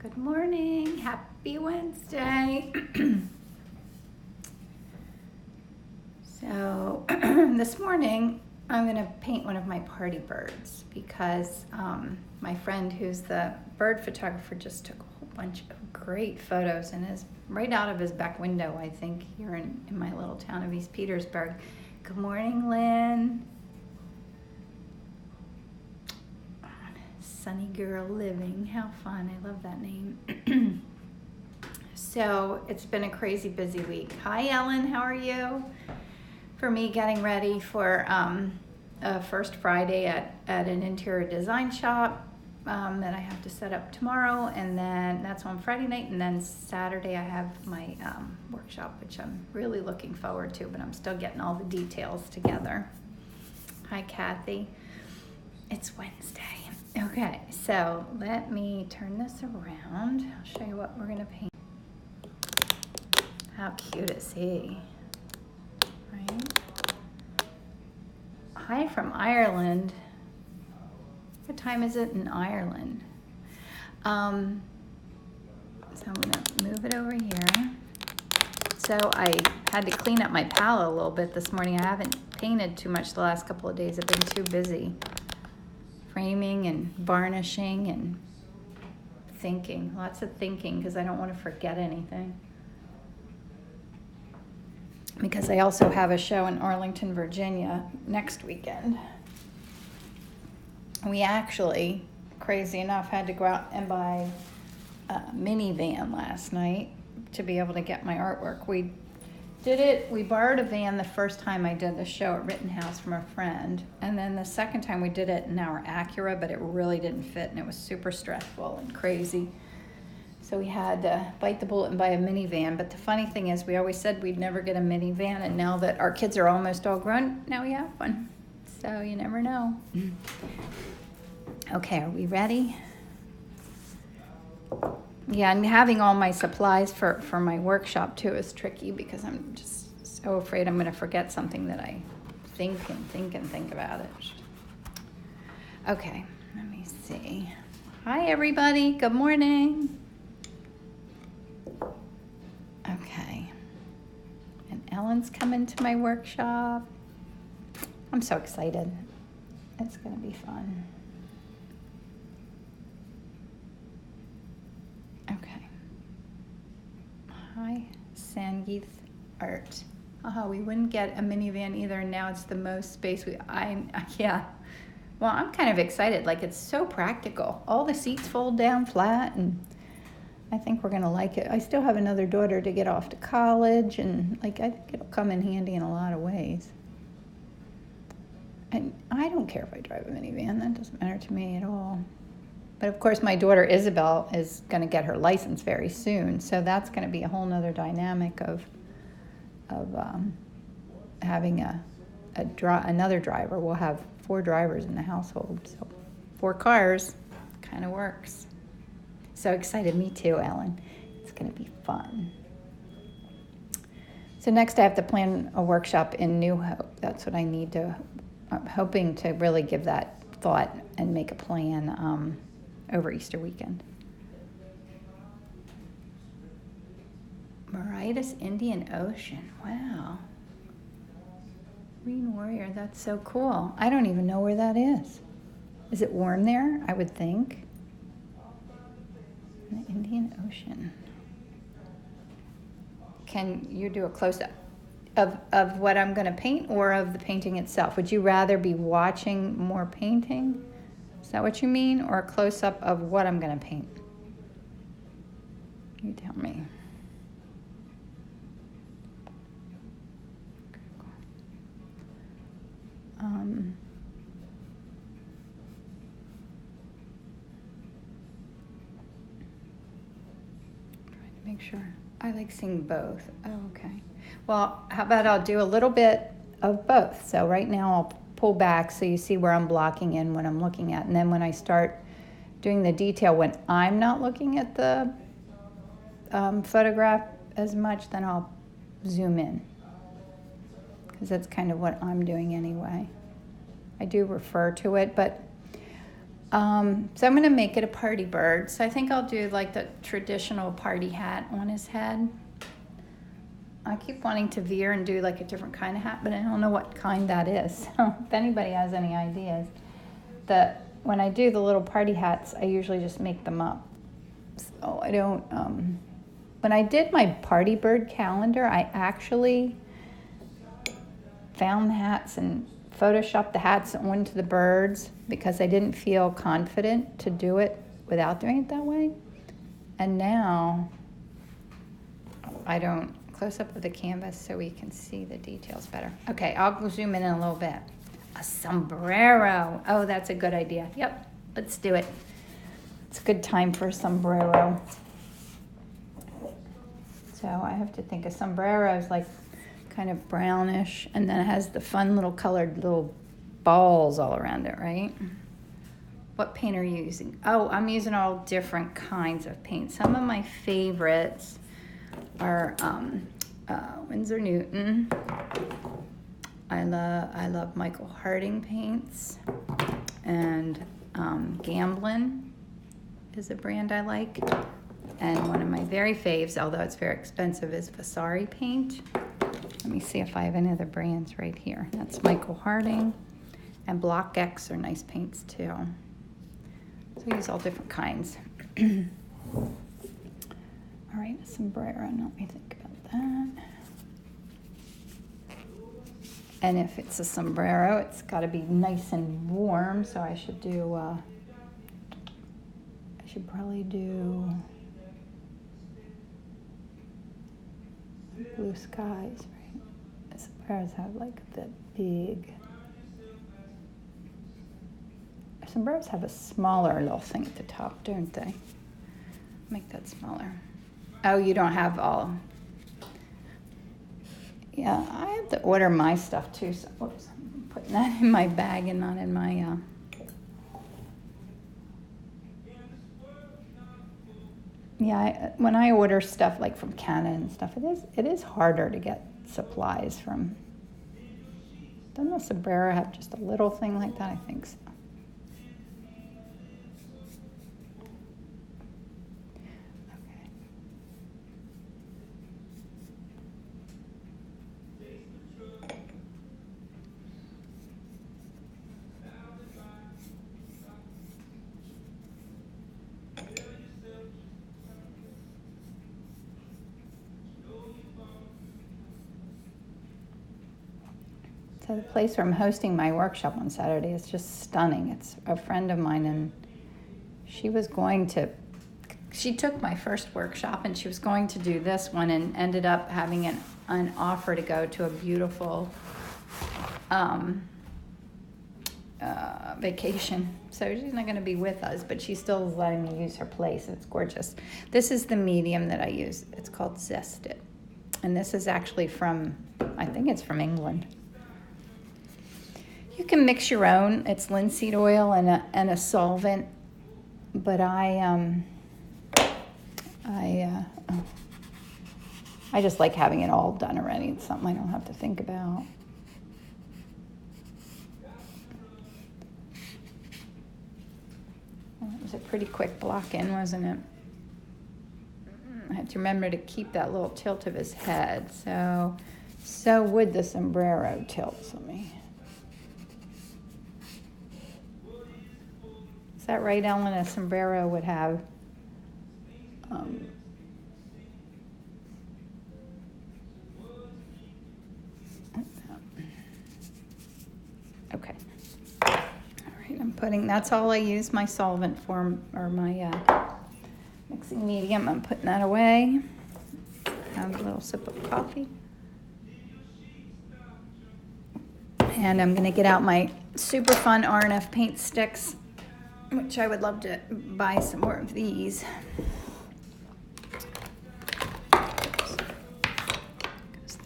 Good morning. Happy Wednesday. So this morning I'm going to paint one of my party birds because my friend who's the bird photographer just took a whole bunch of great photos and is right out of his back window, I think, here in my little town of East Petersburg. Good morning, Lynn. Sunny Girl Living. How fun. I love that name. So it's been a crazy busy week. Hi, Ellen. How are you? For me, getting ready for First Friday at an interior design shop that I have to set up tomorrow. And then that's on Friday night. And then Saturday I have my workshop, which I'm really looking forward to. But I'm still getting all the details together. Hi, Kathy. It's Wednesday. Okay, so let me turn this around. I'll show you what we're going to paint. How cute is he? Right? Hi from Ireland. What time is it in Ireland? So I'm going to move it over here. So I had to clean up my palette a little bit this morning. I haven't painted too much the last couple of days. I've been too busy framing and varnishing and thinking, lots of thinking, because I don't want to forget anything. Because I also have a show in Arlington, Virginia next weekend. We actually, crazy enough, had to go out and buy a minivan last night to be able to get my artwork. We borrowed a van the first time I did the show at Rittenhouse from a friend. And then the second time we did it in our Acura, but it really didn't fit and it was super stressful and crazy. So we had to bite the bullet and buy a minivan. But the funny thing is we always said we'd never get a minivan, and now that our kids are almost all grown, now we have one. So you never know. Okay, are we ready? Yeah, and having all my supplies for my workshop too is tricky because I'm just so afraid I'm going to forget something that I think about it. Okay, let me see. Hi, everybody. Good morning. Okay. And Ellen's coming to my workshop. I'm so excited. It's going to be fun. Okay. Hi, Sangeeth Art. We wouldn't get a minivan either. Now it's the most space yeah. Well, I'm kind of excited. Like, it's so practical. All the seats fold down flat, and I think we're going to like it. I still have another daughter to get off to college, and I think it'll come in handy in a lot of ways. And I don't care if I drive a minivan. That doesn't matter to me at all. But of course, my daughter Isabel is going to get her license very soon, so that's going to be a whole nother dynamic of having another driver. We'll have 4 drivers in the household, so 4 cars kind of works. So excited, me too, Ellen. It's going to be fun. So next, I have to plan a workshop in New Hope. That's what I need to. I'm hoping to really give that thought and make a plan over Easter weekend. Mauritius Indian Ocean. Wow. Green Warrior. That's so cool. I don't even know where that is. Is it warm there? I would think. The Indian Ocean. Can you do a close-up of what I'm going to paint or of the painting itself? Would you rather be watching more painting? Is that what you mean? Or a close-up of what I'm going to paint? You tell me. Trying to make sure. I like seeing both. Oh, okay. Well, how about I'll do a little bit of both. So right now I'll pull back so you see where I'm blocking in what I'm looking at. And then when I start doing the detail, when I'm not looking at the photograph as much, then I'll zoom in. Because that's kind of what I'm doing anyway. I do refer to it, but So I'm going to make it a party bird. So I think I'll do like the traditional party hat on his head. I keep wanting to veer and do like a different kind of hat, but I don't know what kind that is. So if anybody has any ideas, when I do the little party hats, I usually just make them up. So I don't, when I did my party bird calendar, I actually found the hats and photoshopped the hats onto the birds because I didn't feel confident to do it without doing it that way. And now I don't. Close up of the canvas so we can see the details better. Okay, I'll zoom in a little bit. A sombrero. Oh, that's a good idea. Yep, let's do it. It's a good time for a sombrero. So I have to think a sombrero is like kind of brownish, and then it has the fun little colored little balls all around it, right? What paint are you using? Oh, I'm using all different kinds of paint. Some of my favorites are Winsor Newton. I love Michael Harding paints, and Gamblin is a brand I like. And one of my very faves, although it's very expensive, is Vasari paint. Let me see if I have any other brands right here. That's Michael Harding, and Block X are nice paints too. So I use all different kinds. All right, sombrero, let me think about that. And if it's a sombrero, it's got to be nice and warm, so I should do, I should probably do blue skies, right? The sombreros have like the big, sombreros have a smaller little thing at the top, don't they? Make that smaller. Oh, you don't have all. Yeah, I have to order my stuff too. So, whoops, I'm putting that in my bag and not in my. Yeah, when I order stuff like from Canada and stuff, it is harder to get supplies from. Doesn't the sombrero have just a little thing like that? I think so. So the place where I'm hosting my workshop on Saturday is just stunning. It's a friend of mine, and she took my first workshop and she was going to do this one and ended up having an offer to go to a beautiful vacation. So she's not going to be with us, but she still is letting me use her place. It's gorgeous. This is the medium that I use. It's called Zest It. And this is actually I think it's from England. You can mix your own. It's linseed oil and a solvent, but I just like having it all done already. It's something I don't have to think about. Well, it was a pretty quick block in, wasn't it? I have to remember to keep that little tilt of his head. So would the sombrero tilt. Let me. Is that right, Ellen? A sombrero would have okay. All right, I'm putting, that's all I use my solvent for, or my mixing medium. I'm putting that away. Have a little sip of coffee. And I'm gonna get out my super fun R&F paint sticks, which I would love to buy some more of these. Because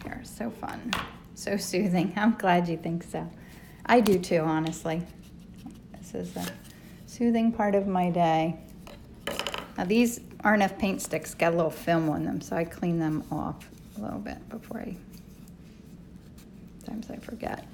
they're so fun, so soothing. I'm glad you think so. I do too, honestly. This is a soothing part of my day. Now these R&F paint sticks got a little film on them, so I clean them off a little bit before sometimes I forget.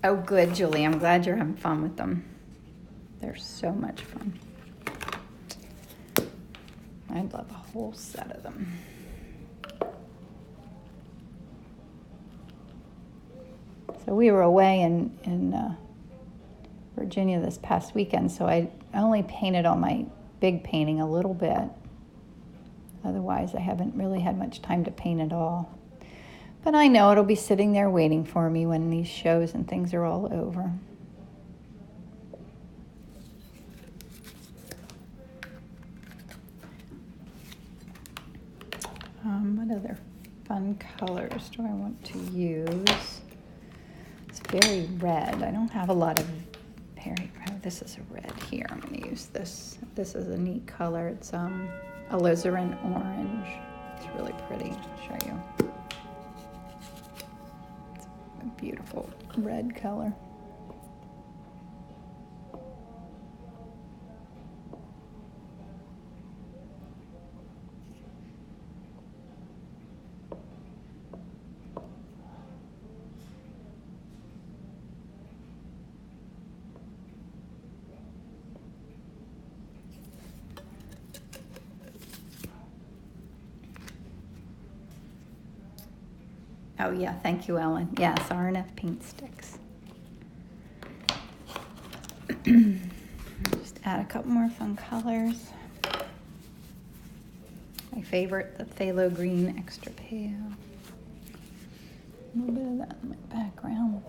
Oh, good, Julie. I'm glad you're having fun with them. They're so much fun. I'd love a whole set of them. So we were away in Virginia this past weekend, so I only painted on my big painting a little bit. Otherwise, I haven't really had much time to paint at all. But I know it'll be sitting there waiting for me when these shows and things are all over. What other fun colors do I want to use? It's very red. I don't have a lot of very, oh, this is a red here. I'm going to use this. This is a neat color. It's alizarin orange. It's really pretty. I'll show you. It's a beautiful red color. Oh yeah, thank you, Ellen. Yes, R&F paint sticks. Just add a couple more fun colors. My favorite, the phthalo green extra pale. A little bit of that in my background.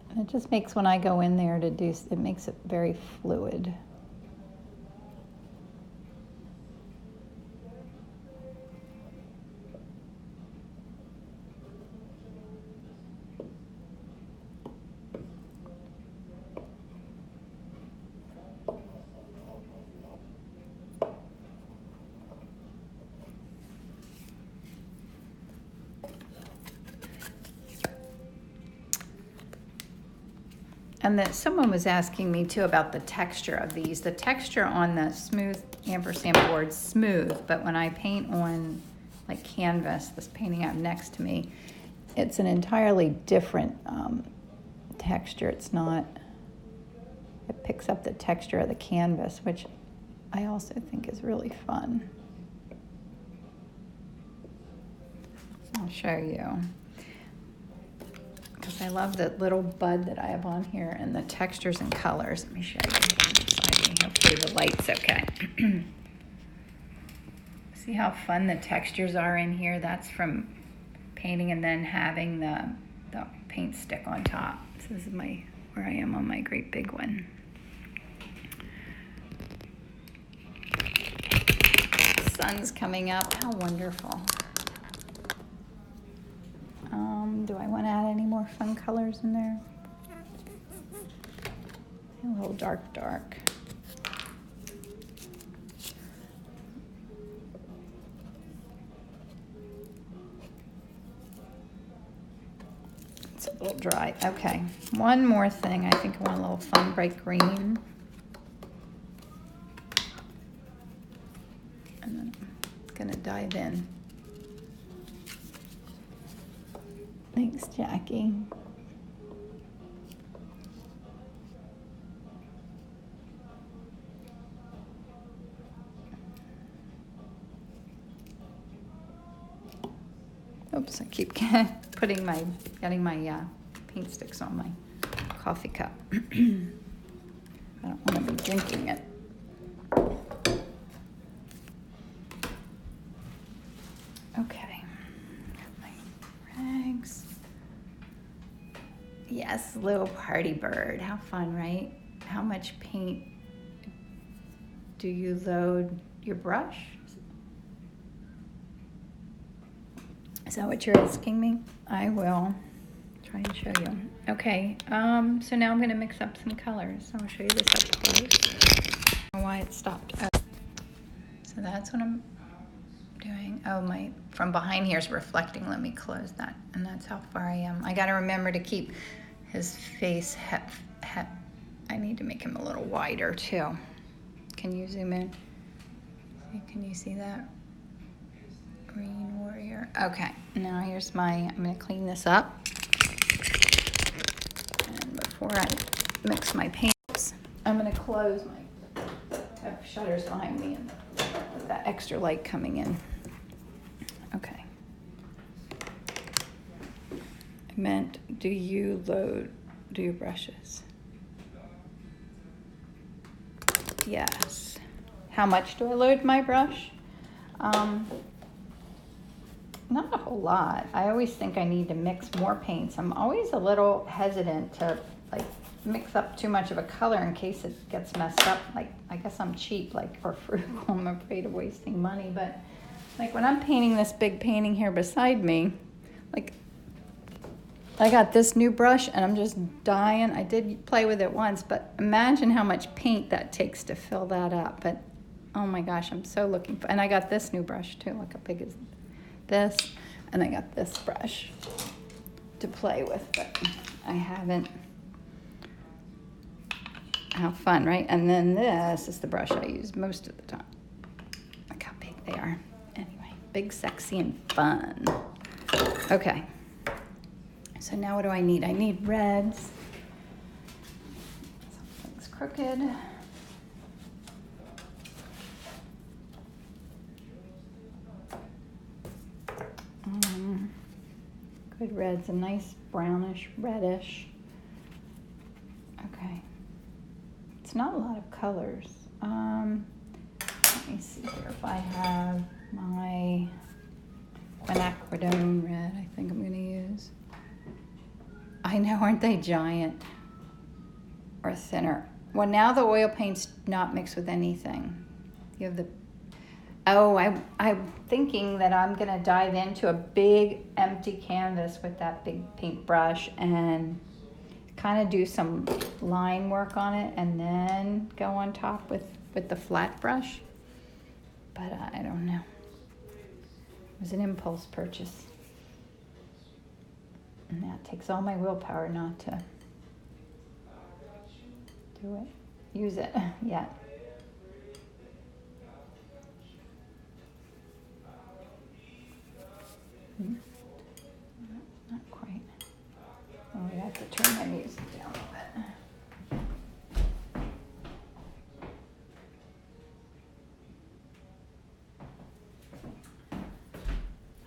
And it just makes, when I go in there to do, it makes it very fluid. And that someone was asking me too about the texture of these. The texture on the smooth ampersand board's smooth, but when I paint on like canvas, this painting I have next to me, it's an entirely different texture. It's not, it picks up the texture of the canvas, which I also think is really fun. I'll show you. Because I love the little bud that I have on here and the textures and colors. Let me show you. Hopefully the light's okay. See how fun the textures are in here? That's from painting and then having the paint stick on top. So this is where I am on my great big one. Sun's coming up. How wonderful. Do I want to add any more fun colors in there? A little dark. It's a little dry. Okay, one more thing. I think I want a little fun bright green. And then I'm going to dive in. Thanks, Jackie. Oops, I keep getting my paint sticks on my coffee cup. I don't want to be drinking it. Okay. Yes, little party bird. How fun, right? How much paint do you load your brush? Is that what you're asking me? I will try and show you. Okay, so now I'm going to mix up some colors. I'll show you this up close. I don't know why it stopped. Oh. So that's what I'm doing. Oh, from behind here is reflecting. Let me close that. And that's how far I am. I got to remember to keep his face, I need to make him a little wider too. Can you zoom in? Can you see that? Green warrior. Okay, now here's I'm gonna clean this up. before I mix my paints. I'm gonna close my, I have shutters behind me and that extra light coming in. Okay. I meant, do you your brushes? Yes. How much do I load my brush? Not a whole lot. I always think I need to mix more paints. I'm always a little hesitant to like mix up too much of a color in case it gets messed up. Like, I guess I'm cheap, like, or frugal. I'm afraid of wasting money. But like when I'm painting this big painting here beside me, like I got this new brush and I'm just dying. I did play with it once, but imagine how much paint that takes to fill that up. But oh my gosh, I'm so looking for, and I got this new brush too. Look how big is this, and I got this brush to play with, but I haven't. How fun, right? And then this is the brush I use most of the time. Look how big they are. Anyway, big, sexy, and fun. Okay. So now what do I need? I need reds. Something's crooked. Good reds, a nice brownish, reddish. Okay. It's not a lot of colors. Let me see here if I have my quinacridone red, I think I'm going to use. I know, aren't they giant? Or thinner. Well, now the oil paint's not mixed with anything. You have the, oh, I'm thinking that I'm going to dive into a big empty canvas with that big paintbrush and kind of do some line work on it and then go on top with the flat brush. But I don't know. It was an impulse purchase. And that takes all my willpower not to do it, use it yet. Not quite. Oh, I have to turn my music down a bit.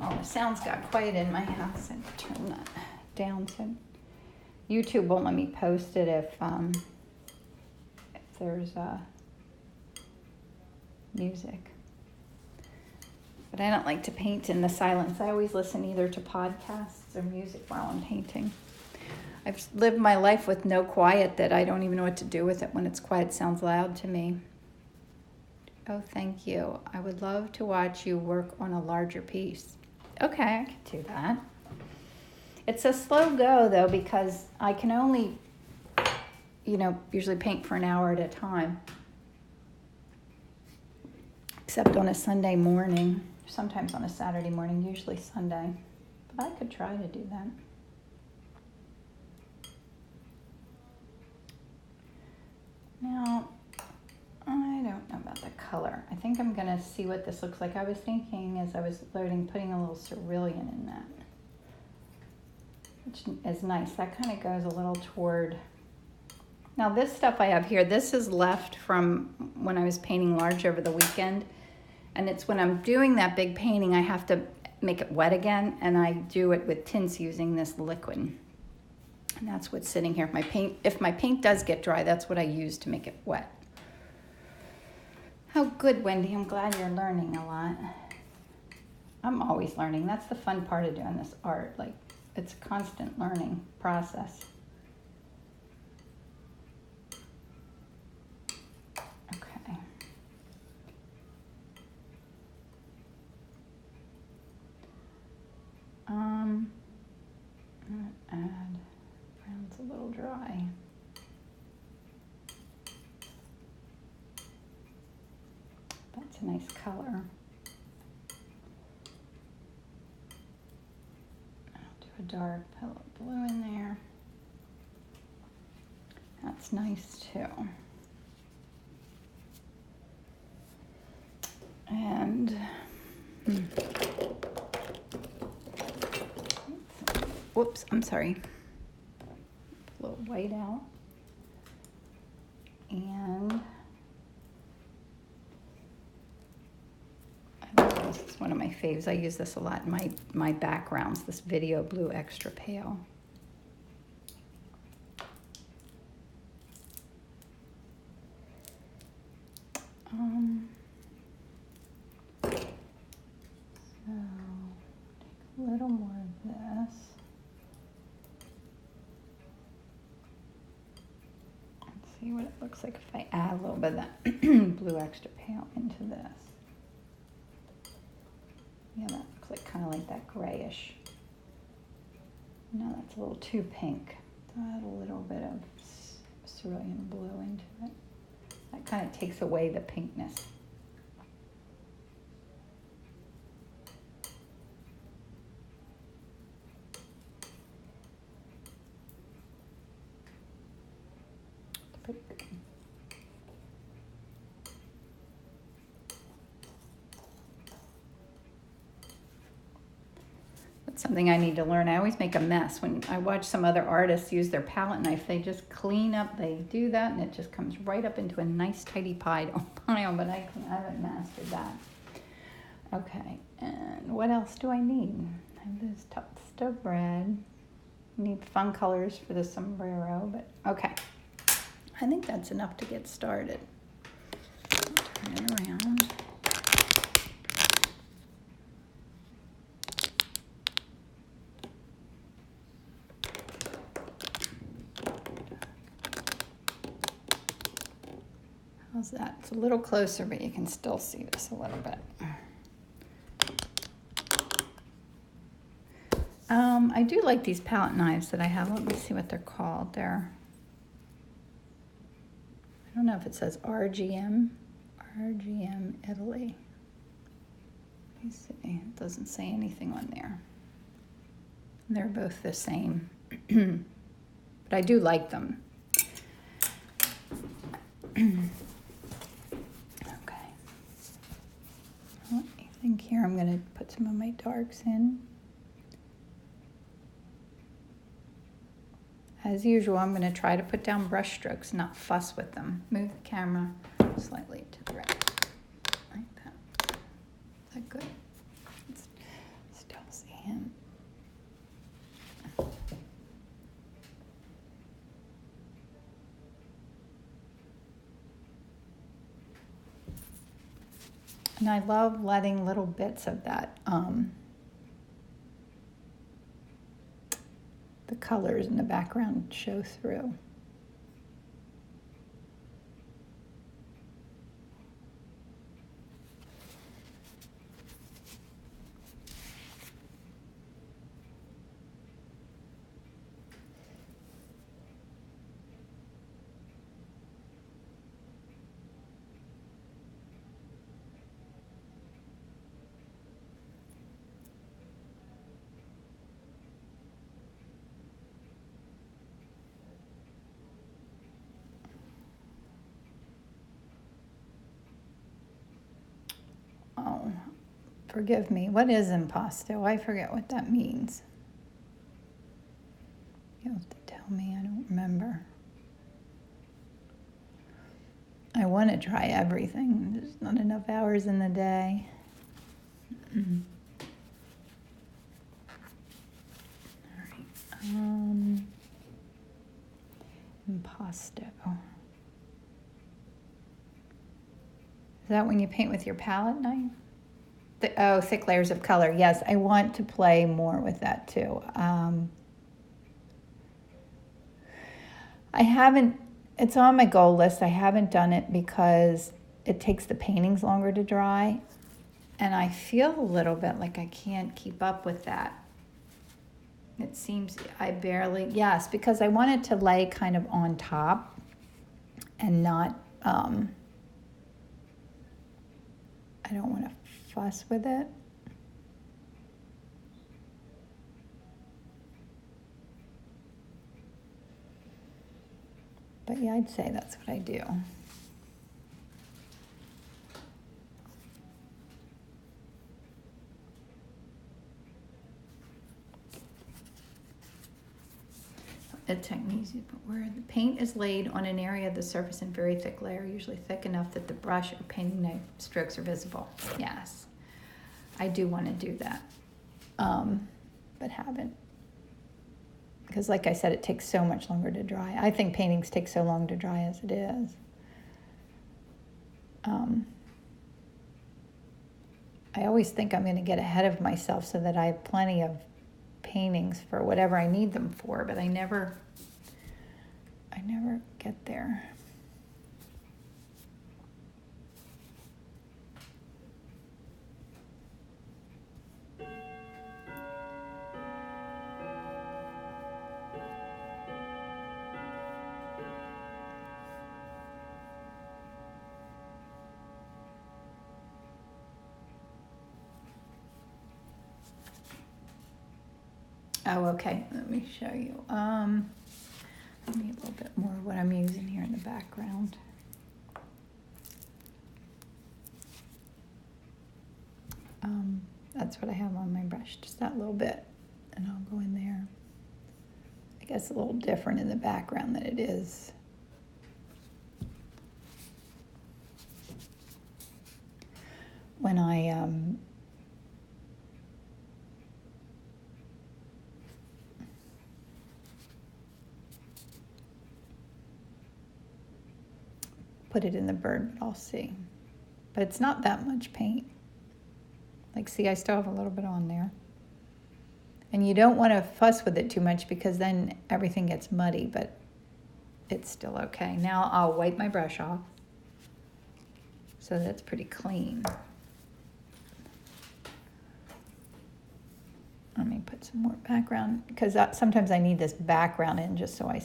Oh, the sounds got quiet in my house. I had to turn that down so YouTube won't let me post it if there's music. But I don't like to paint in the silence. I always listen either to podcasts or music while I'm painting. I've lived my life with no quiet that I don't even know what to do with it. When it's quiet, it sounds loud to me. Oh, thank you. I would love to watch you work on a larger piece. Okay, I can do that. It's a slow go, though, because I can only, usually paint for an hour at a time. Except on a Sunday morning. Sometimes on a Saturday morning, usually Sunday. But I could try to do that. Now, I don't know about the color. I think I'm going to see what this looks like. I was thinking as I was loading, putting a little cerulean in that, which is nice. That kind of goes a little toward... Now this stuff I have here, this is left from when I was painting large over the weekend. And it's when I'm doing that big painting, I have to make it wet again. And I do it with tints using this liquid. And that's what's sitting here. If my paint does get dry, that's what I use to make it wet. Oh, good, Wendy. I'm glad you're learning a lot. I'm always learning. That's the fun part of doing this art. Like, it's a constant learning process. Okay. I'm gonna add, brown's a little dry. That's a nice color. I'll do a dark pillow blue in there. That's nice too. And whoops, I'm sorry. A put white out. And I love this. It's one of my faves. I use this a lot in my backgrounds, this Video Blue Extra Pale. So take a little more of this. Let's see what it looks like if I add a little bit of that Blue Extra Pale into this. Yeah, that looks like kind of like that grayish. No, that's a little too pink. So add a little bit of cerulean blue into it. That kind of takes away the pinkness. Pretty good. That's something I need to learn. I always make a mess. When I watch some other artists use their palette knife, they just clean up, they do that, and it just comes right up into a nice tidy pile, but I haven't mastered that. Okay, and what else do I need? I have this tufts of red. Need fun colors for the sombrero, but okay. I think that's enough to get started. Turn it around. How's that? It's a little closer, but you can still see this a little bit. I do like these palette knives that I have. Let me see what they're called. I don't know if it says RGM Italy. Let me see. It doesn't say anything on there. They're both the same, but I do like them. Okay. I think here I'm going to put some of my darks in. As usual, I'm going to try to put down brush strokes, not fuss with them. Move the camera slightly to the right, like that. Is that good? Still see him. And I love letting little bits of that, the colors in the background show through. Oh, forgive me. What is impasto? I forget what that means. You'll have to tell me. I don't remember. I want to try everything. There's not enough hours in the day. Mm-hmm. All right. Impasto. Is that when you paint with your palette knife? Oh, thick layers of color. Yes, I want to play more with that too. I haven't, it's on my goal list. I haven't done it because it takes the paintings longer to dry. And I feel a little bit like I can't keep up with that. It seems I barely, yes, because I want it to lay kind of on top and not, I don't want to fuss with it. But yeah, I'd say that's what I do. a technique, but where the paint is laid on an area of the surface in very thick layer, usually thick enough that the brush or painting knife strokes are visible. Yes, I do want to do that, but haven't. Because like I said, it takes so much longer to dry. I think paintings take so long to dry as it is. I always think I'm going to get ahead of myself so that I have plenty of paintings for whatever I need them for, but I never get there. Oh, okay. Let me show you. I need a little bit more of what I'm using here in the background. That's what I have on my brush, just that little bit, and I'll go in there. I guess a little different in the background than it is. When I put it in the bird, but I'll see. But it's not that much paint. Like, see, I still have a little bit on there. And you don't want to fuss with it too much because then everything gets muddy, but it's still okay. Now I'll wipe my brush off so that's pretty clean. Let me put some more background because sometimes I need this background in just so I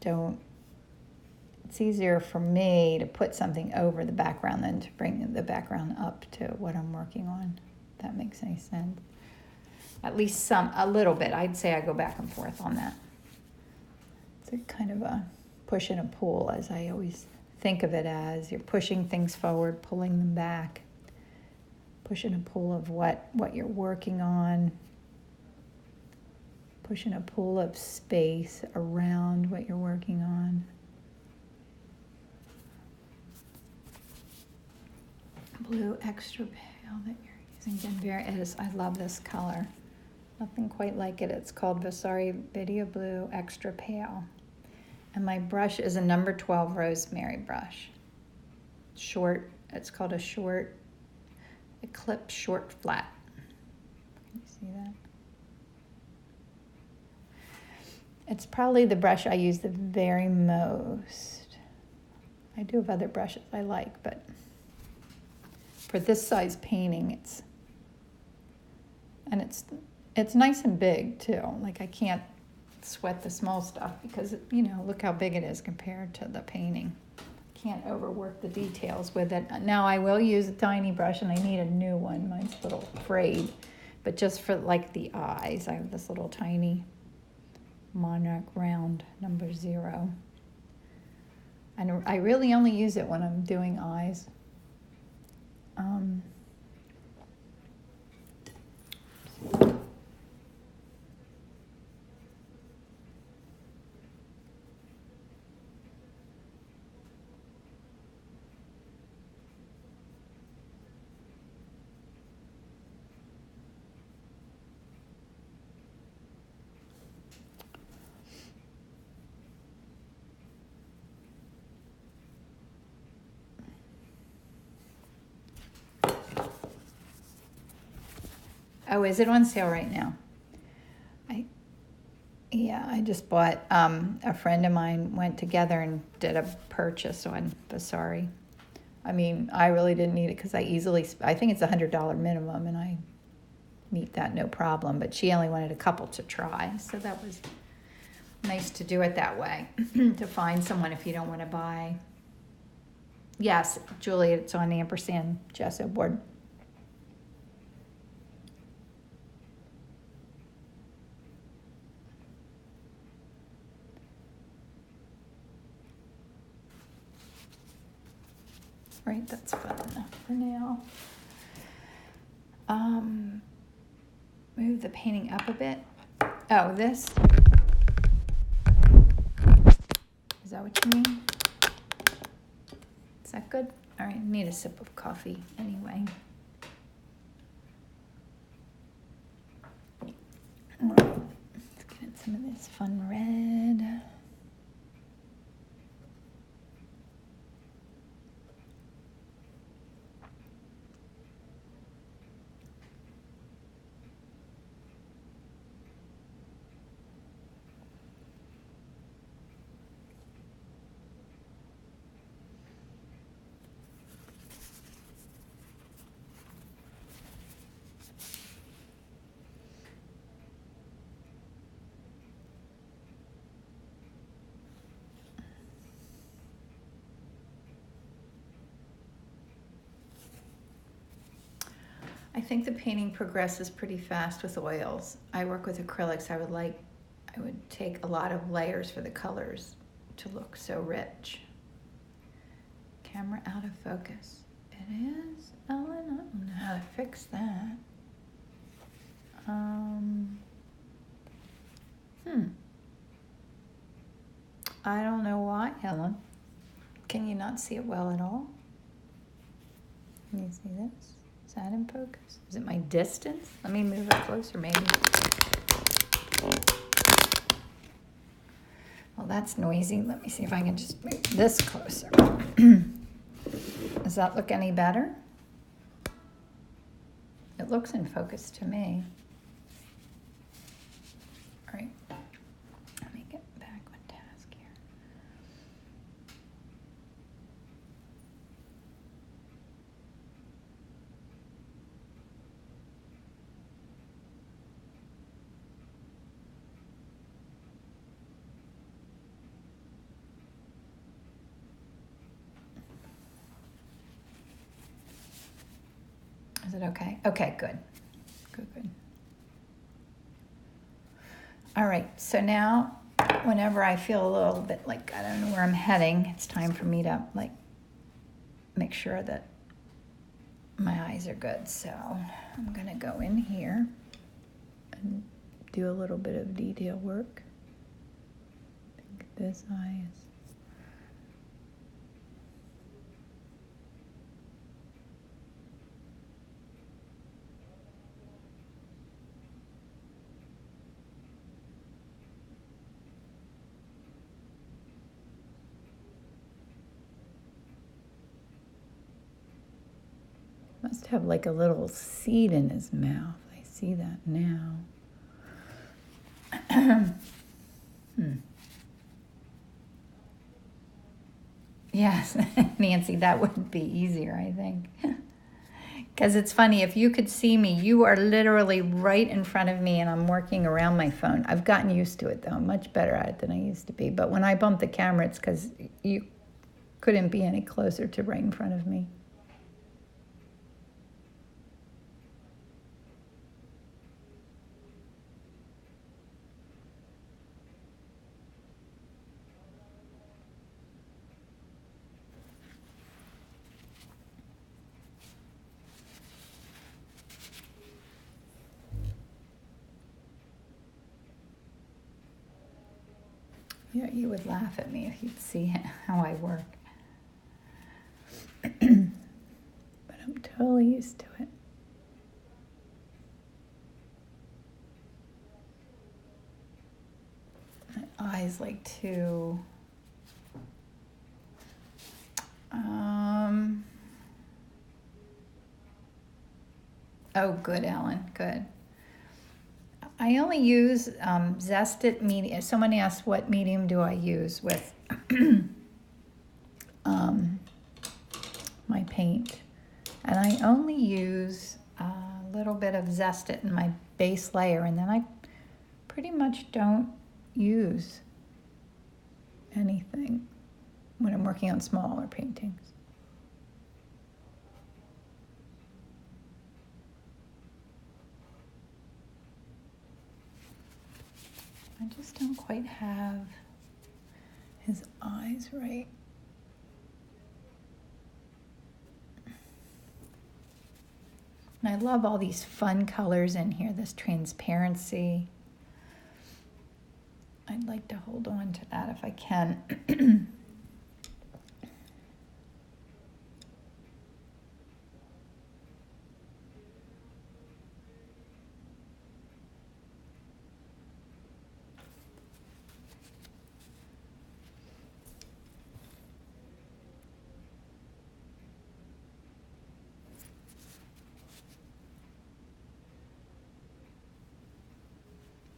don't. It's easier for me to put something over the background than to bring the background up to what I'm working on. If that makes any sense. At least a little bit. I'd say I go back and forth on that. It's a kind of a push and a pull, as I always think of it as. You're pushing things forward, pulling them back. Push and a pull of what you're working on. Push and a pull of space around what you're working on. Blue extra pale that you're using. Again, I love this color. Nothing quite like it. It's called Vasari Video Blue Extra Pale. And my brush is a number 12 rosemary brush. Short, it's called a short, Eclipse Short Flat. Can you see that? It's probably the brush I use the very most. I do have other brushes I like, but for this size painting, it's nice and big too. Like, I can't sweat the small stuff because, look how big it is compared to the painting. Can't overwork the details with it. Now I will use a tiny brush and I need a new one. Mine's a little frayed, but just for like the eyes, I have this little tiny Monarch round number 0. And I really only use it when I'm doing eyes. Oh, is it on sale right now? I just bought, a friend of mine went together and did a purchase on Vasari. I mean, I really didn't need it because I think it's $100 minimum and I meet that no problem, but she only wanted a couple to try. So that was nice to do it that way, to find someone if you don't want to buy. Yes, Julie, it's on the ampersand gesso board. Right, that's fun enough for now. Move the painting up a bit. Oh, this. that what you mean? Is that good? All right, need a sip of coffee anyway. All right, let's get in some of this fun red. I think the painting progresses pretty fast with oils. I work with acrylics. I would take a lot of layers for the colors to look so rich. Camera out of focus. It is, Ellen, I don't know how to fix that. I don't know why, Ellen. Can you not see it well at all? Can you see this? Is that in focus? Is it my distance? Let me move it closer, maybe. Well, that's noisy. Let me see if I can just move this closer. Does that look any better? It looks in focus to me. All right. Let me get back on task here. Is it okay? Okay, good. Good. All right, so now whenever I feel a little bit like I don't know where I'm heading, it's time for me to like make sure that my eyes are good. So I'm gonna go in here and do a little bit of detail work. I think this eye is must have like a little seed in his mouth. I see that now. Yes, Nancy, that would be easier, I think. Because it's funny, if you could see me, you are literally right in front of me and I'm working around my phone. I've gotten used to it though. I'm much better at it than I used to be. But when I bump the camera, it's because you couldn't be any closer to right in front of me. Yeah, you would laugh at me if you'd see how I work. But I'm totally used to it. My eyes like to... Oh, good, Ellen, good. I only use Zest-It medium. Someone asked what medium do I use with my paint. And I only use a little bit of Zest-It in my base layer, and then I pretty much don't use anything when I'm working on smaller paintings. I just don't quite have his eyes right. And I love all these fun colors in here, this transparency. I'd like to hold on to that if I can.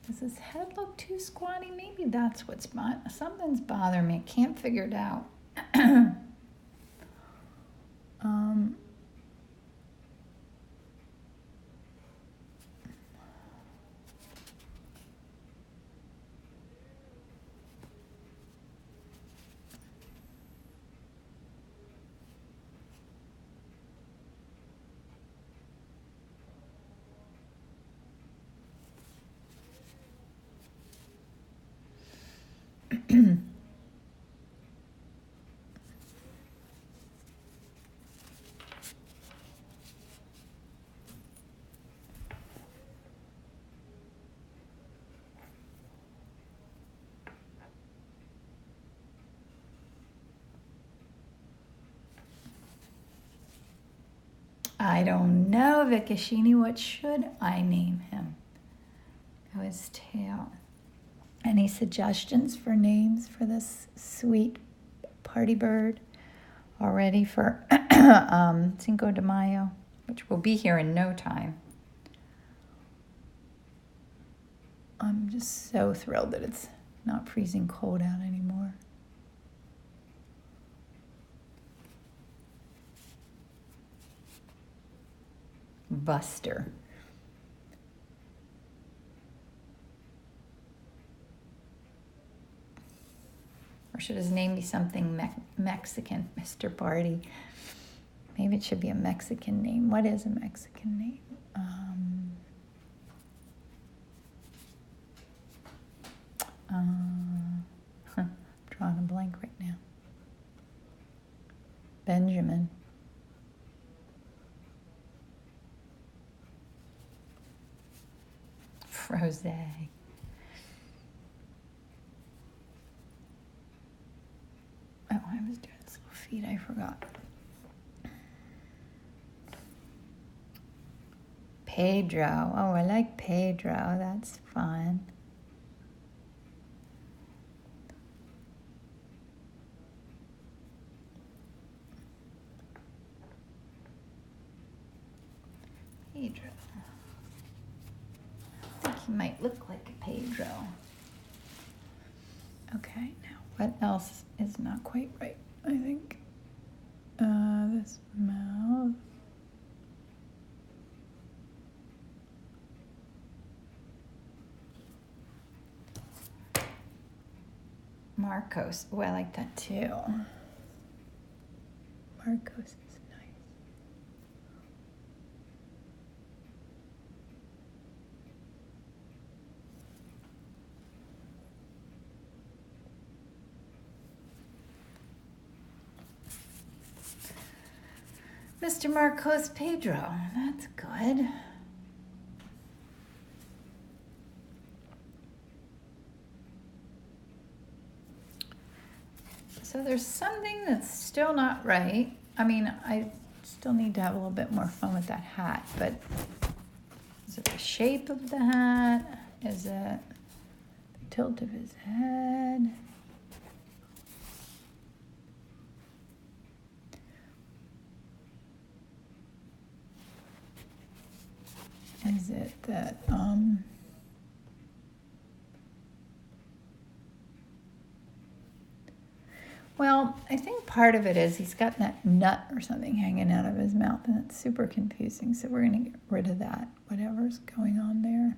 Does his head look too squatty? Maybe that's what's something's bothering me. I can't figure it out. um, I don't know, Vikashini. What should I name him? Oh, his tail. Any suggestions for names for this sweet party bird? All ready for Cinco de Mayo, which will be here in no time. I'm just so thrilled that it's not freezing cold out anymore. Buster. Or should his name be something Mexican, Mr. Barty? Maybe it should be a Mexican name. What is a Mexican name? Drawing a blank right now. Benjamin. Froze. Oh, I was doing his little feet. I forgot. Pedro. Oh, I like Pedro. That's fun. Pedro. I think he might look like a Pedro. Okay, now what else is not quite right? I think this mouth. Marcos. Oh, I like that too. Marcos is nice. Mr. Marcos Pedro. That's good. So there's something that's still not right. I mean, I still need to have a little bit more fun with that hat, but is it the shape of the hat? Is it the tilt of his head? Is it that, well, I think part of it is he's got that nut or something hanging out of his mouth, and it's super confusing. So we're going to get rid of that, whatever's going on there.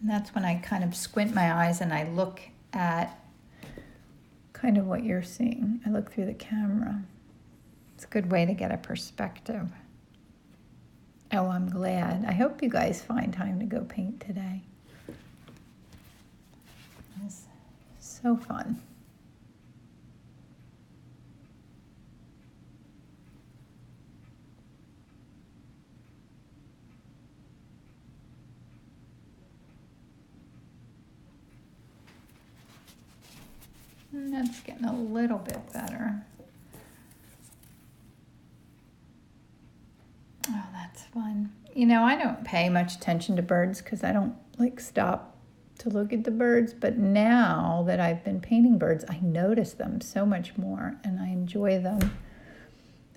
And that's when I kind of squint my eyes and I look at kind of what you're seeing. I look through the camera. It's a good way to get a perspective. Oh, I'm glad. I hope you guys find time to go paint today. It's so fun. That's getting a little bit better. Oh, that's fun. You know, I don't pay much attention to birds because I don't like stop to look at the birds. But now that I've been painting birds, I notice them so much more and I enjoy them.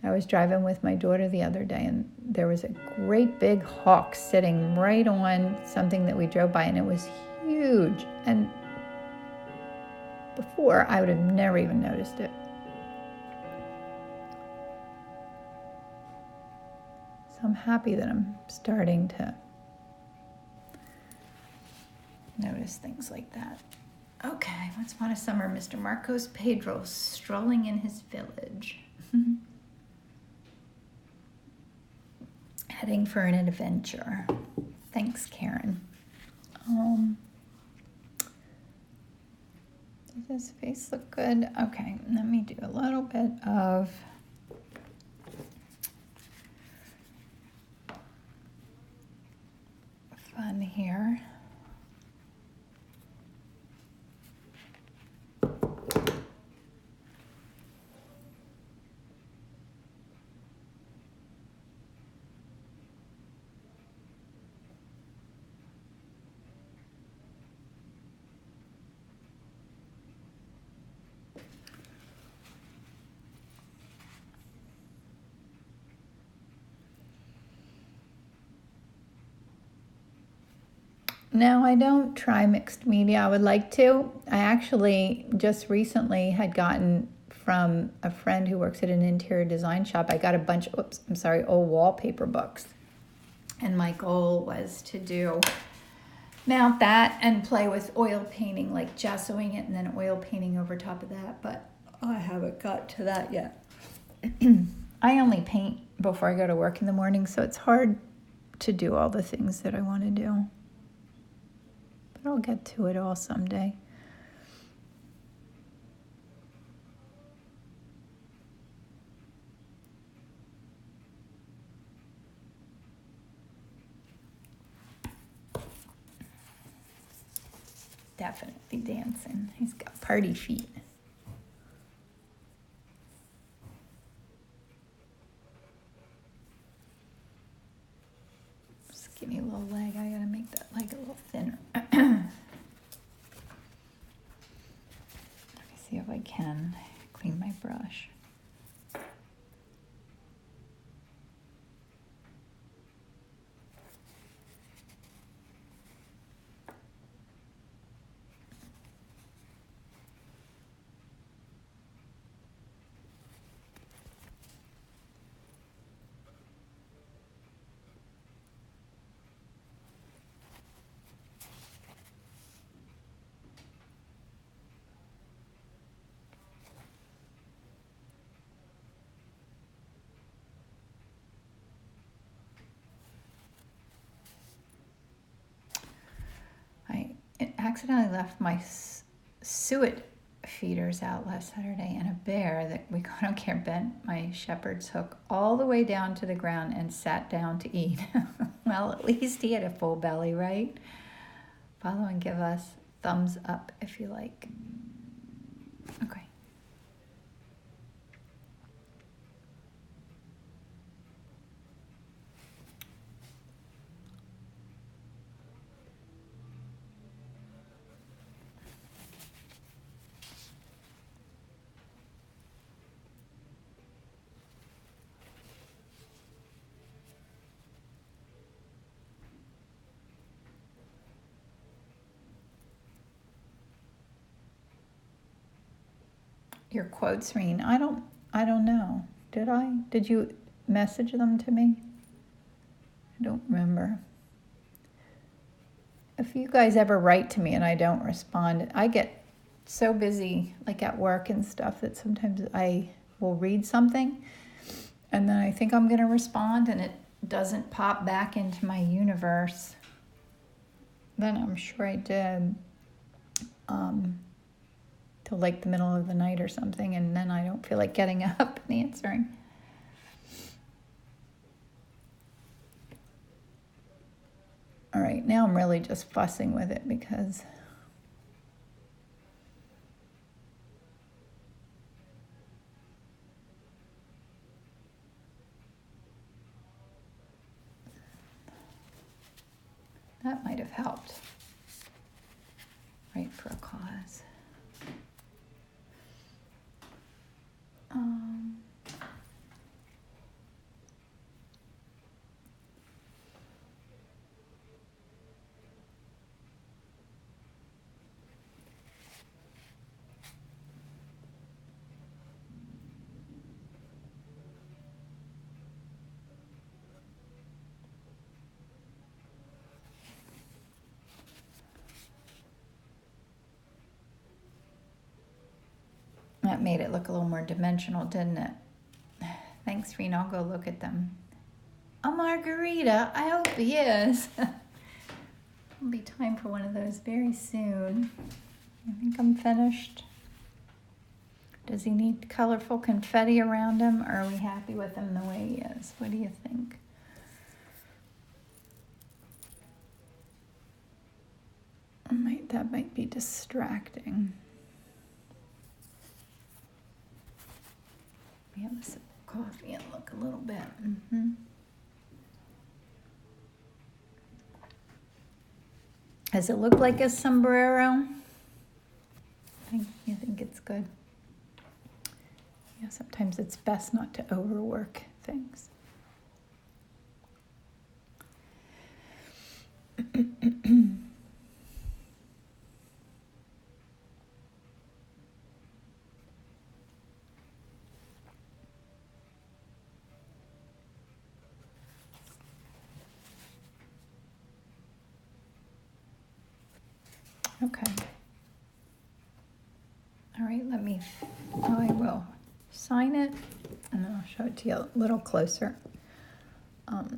I was driving with my daughter the other day and there was a great big hawk sitting right on something that we drove by and it was huge. And before, I would have never even noticed it. So I'm happy that I'm starting to notice things like that. Okay, once upon a summer, Mr. Marcos Pedro strolling in his village. Heading for an adventure. Thanks, Karen. Does his face look good? Okay, let me do a little bit of fun here. No, I don't try mixed media. I would like to. I actually just recently had gotten from a friend who works at an interior design shop, I got a bunch, old wallpaper books. And my goal was to mount that and play with oil painting, like gessoing it and then oil painting over top of that. But I haven't got to that yet. I only paint before I go to work in the morning, so it's hard to do all the things that I want to do. But I'll get to it all someday. Definitely dancing. He's got party feet. Skinny little leg. I gotta make that leg a little thinner. Let me see if I can clean my brush. I accidentally left my suet feeders out last Saturday, and a bear that we don't care bent my shepherd's hook all the way down to the ground and sat down to eat. Well, at least he had a full belly, right? Follow and give us thumbs up if you like. Okay. Your quotes, Reen. I don't know. Did I? Did you message them to me? I don't remember. If you guys ever write to me and I don't respond, I get so busy, like at work and stuff, that sometimes I will read something and then I think I'm going to respond and it doesn't pop back into my universe. Then I'm sure I did. Till like the middle of the night or something, and then I don't feel like getting up and answering. All right, now I'm really just fussing with it because That might have helped. Right, for a cause. That made it look a little more dimensional, didn't it? Thanks, Rena. I'll go look at them. A margarita. I hope he is. It'll be time for one of those very soon. I think I'm finished. Does he need colorful confetti around him, or are we happy with him the way he is? What do you think? That might be distracting. We have a sip of coffee and look a little bit. Does it look like a sombrero? You think it's good? Yeah, sometimes it's best not to overwork things. Okay. All right, I will sign it and then I'll show it to you a little closer. Okay,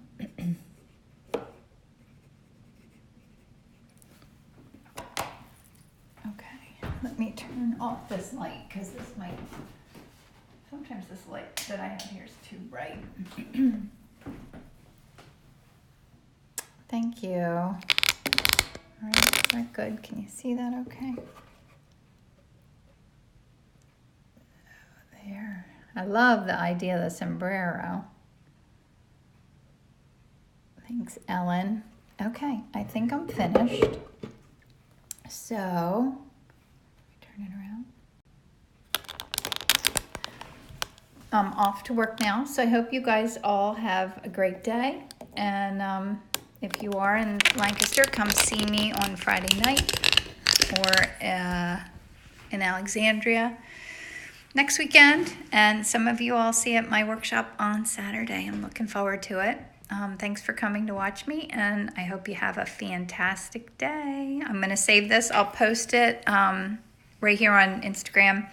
let me turn off this light because sometimes this light that I have here is too bright. Thank you. All right, is that good? Can you see that okay? There. I love the idea of the sombrero. Thanks, Ellen. Okay, I think I'm finished. So, turn it around. I'm off to work now, so I hope you guys all have a great day. And if you are in Lancaster, come see me on Friday night or in Alexandria next weekend. And some of you I'll see at my workshop on Saturday. I'm looking forward to it. Thanks for coming to watch me, and I hope you have a fantastic day. I'm going to save this. I'll post it right here on Instagram,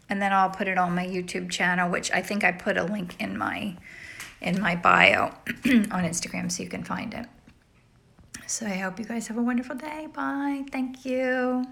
and then I'll put it on my YouTube channel, which I think I put a link in my bio on Instagram so you can find it. So I hope you guys have a wonderful day. Bye. Thank you.